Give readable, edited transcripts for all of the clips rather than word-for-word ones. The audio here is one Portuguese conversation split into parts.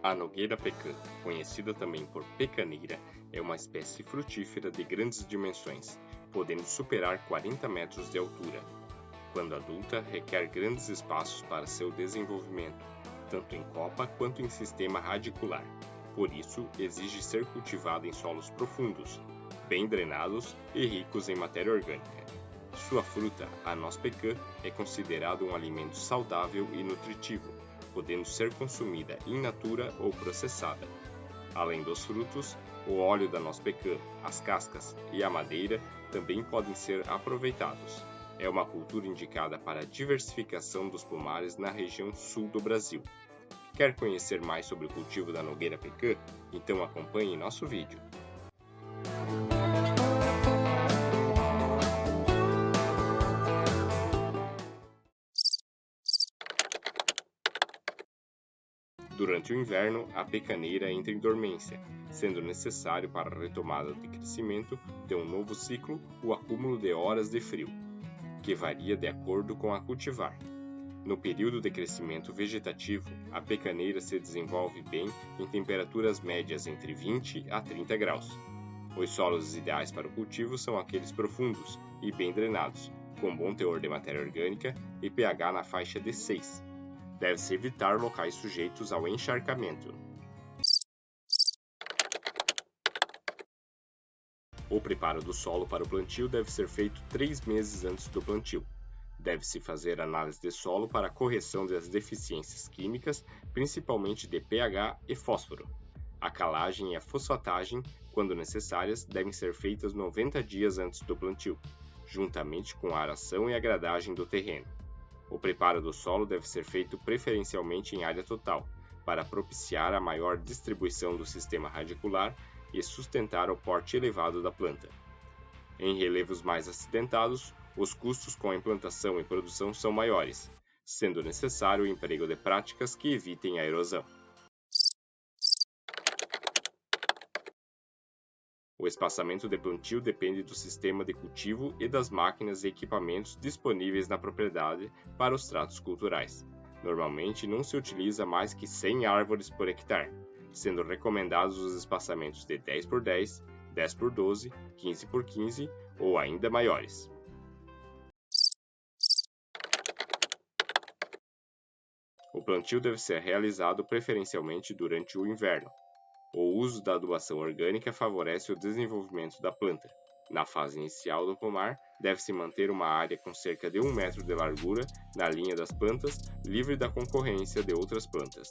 A nogueira pecã, conhecida também por pecaneira, é uma espécie frutífera de grandes dimensões, podendo superar 40 metros de altura. Quando adulta, requer grandes espaços para seu desenvolvimento, tanto em copa quanto em sistema radicular. Por isso, exige ser cultivada em solos profundos, bem drenados e ricos em matéria orgânica. Sua fruta, a noz pecã, é considerado um alimento saudável e nutritivo, podendo ser consumida in natura ou processada. Além dos frutos, o óleo da noz pecã, as cascas e a madeira também podem ser aproveitados. É uma cultura indicada para a diversificação dos pomares na região sul do Brasil. Quer conhecer mais sobre o cultivo da nogueira pecã? Então acompanhe nosso vídeo. Durante o inverno, a pecaneira entra em dormência, sendo necessário para a retomada de crescimento de um novo ciclo o acúmulo de horas de frio, que varia de acordo com a cultivar. No período de crescimento vegetativo, a pecaneira se desenvolve bem em temperaturas médias entre 20 a 30 graus. Os solos ideais para o cultivo são aqueles profundos e bem drenados, com bom teor de matéria orgânica e pH na faixa de 6. Deve-se evitar locais sujeitos ao encharcamento. O preparo do solo para o plantio deve ser feito 3 meses antes do plantio. Deve-se fazer análise de solo para a correção das deficiências químicas, principalmente de pH e fósforo. A calagem e a fosfatagem, quando necessárias, devem ser feitas 90 dias antes do plantio, juntamente com a aração e a gradagem do terreno. O preparo do solo deve ser feito preferencialmente em área total, para propiciar a maior distribuição do sistema radicular e sustentar o porte elevado da planta. Em relevos mais acidentados, os custos com a implantação e produção são maiores, sendo necessário o emprego de práticas que evitem a erosão. O espaçamento de plantio depende do sistema de cultivo e das máquinas e equipamentos disponíveis na propriedade para os tratos culturais. Normalmente não se utiliza mais que 100 árvores por hectare, sendo recomendados os espaçamentos de 10 por 10, 10 por 12, 15 por 15 ou ainda maiores. O plantio deve ser realizado preferencialmente durante o inverno. O uso da adubação orgânica favorece o desenvolvimento da planta. Na fase inicial do pomar, deve-se manter uma área com cerca de 1 metro de largura na linha das plantas, livre da concorrência de outras plantas.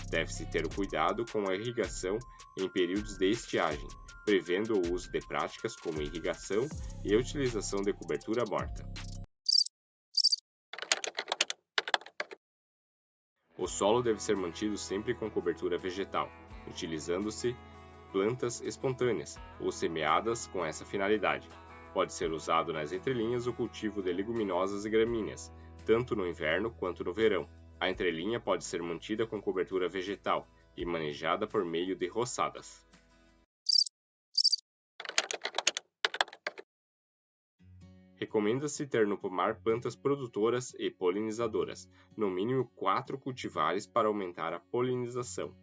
Deve-se ter cuidado com a irrigação em períodos de estiagem, prevendo o uso de práticas como irrigação e a utilização de cobertura morta. O solo deve ser mantido sempre com cobertura vegetal, utilizando-se plantas espontâneas ou semeadas com essa finalidade. Pode ser usado nas entrelinhas o cultivo de leguminosas e gramíneas, tanto no inverno quanto no verão. A entrelinha pode ser mantida com cobertura vegetal e manejada por meio de roçadas. Recomenda-se ter no pomar plantas produtoras e polinizadoras, no mínimo 4 cultivares para aumentar a polinização.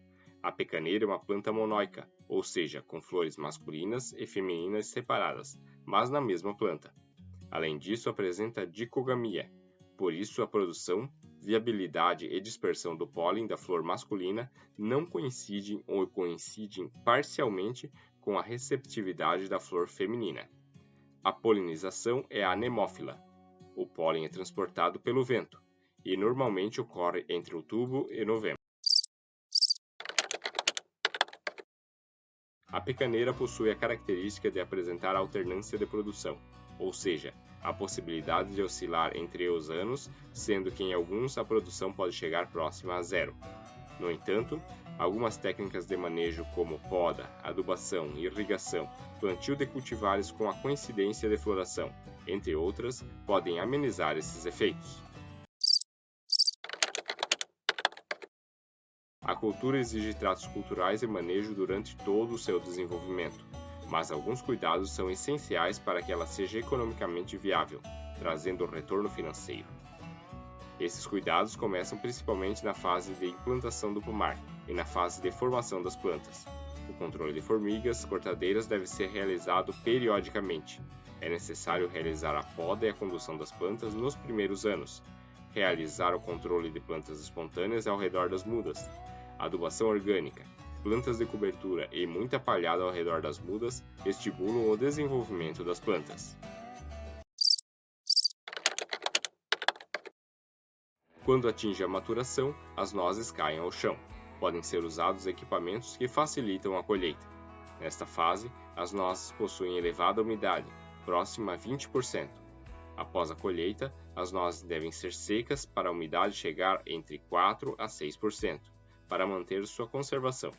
A pecaneira é uma planta monóica, ou seja, com flores masculinas e femininas separadas, mas na mesma planta. Além disso, apresenta dicogamia, por isso a produção, viabilidade e dispersão do pólen da flor masculina não coincidem ou coincidem parcialmente com a receptividade da flor feminina. A polinização é anemófila. O pólen é transportado pelo vento e normalmente ocorre entre outubro e novembro. A pecaneira possui a característica de apresentar alternância de produção, ou seja, a possibilidade de oscilar entre os anos, sendo que em alguns a produção pode chegar próxima a zero. No entanto, algumas técnicas de manejo como poda, adubação, irrigação, plantio de cultivares com a coincidência de floração, entre outras, podem amenizar esses efeitos. A cultura exige tratos culturais e manejo durante todo o seu desenvolvimento, mas alguns cuidados são essenciais para que ela seja economicamente viável, trazendo retorno financeiro. Esses cuidados começam principalmente na fase de implantação do pomar e na fase de formação das plantas. O controle de formigas cortadeiras deve ser realizado periodicamente. É necessário realizar a poda e a condução das plantas nos primeiros anos. Realizar o controle de plantas espontâneas ao redor das mudas. Adubação orgânica, plantas de cobertura e muita palhada ao redor das mudas estimulam o desenvolvimento das plantas. Quando atinge a maturação, as nozes caem ao chão. Podem ser usados equipamentos que facilitam a colheita. Nesta fase, as nozes possuem elevada umidade, próxima a 20%. Após a colheita, as nozes devem ser secas para a umidade chegar entre 4% a 6%, para manter sua conservação.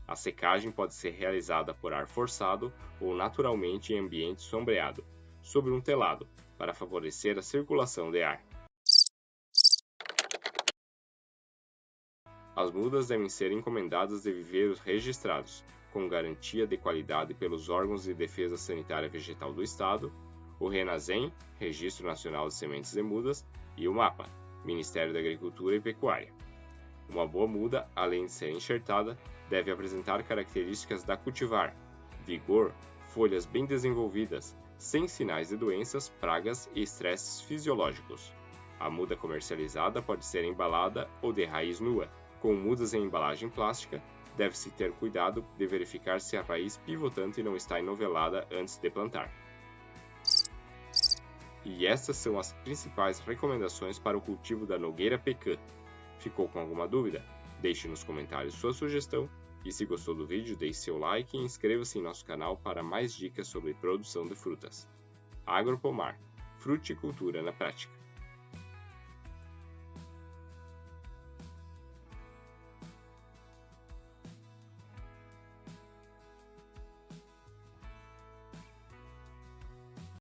A secagem pode ser realizada por ar forçado ou naturalmente em ambiente sombreado, sobre um telado, para favorecer a circulação de ar. As mudas devem ser encomendadas de viveiros registrados, com garantia de qualidade pelos órgãos de defesa sanitária vegetal do Estado, o RENASEM, Registro Nacional de Sementes de Mudas, e o MAPA, Ministério da Agricultura e Pecuária. Uma boa muda, além de ser enxertada, deve apresentar características da cultivar, vigor, folhas bem desenvolvidas, sem sinais de doenças, pragas e estresses fisiológicos. A muda comercializada pode ser embalada ou de raiz nua. Com mudas em embalagem plástica, deve-se ter cuidado de verificar se a raiz pivotante não está enovelada antes de plantar. E estas são as principais recomendações para o cultivo da nogueira pecã. Ficou com alguma dúvida? Deixe nos comentários sua sugestão e se gostou do vídeo, deixe seu like e inscreva-se em nosso canal para mais dicas sobre produção de frutas. Agropomar, fruticultura na prática.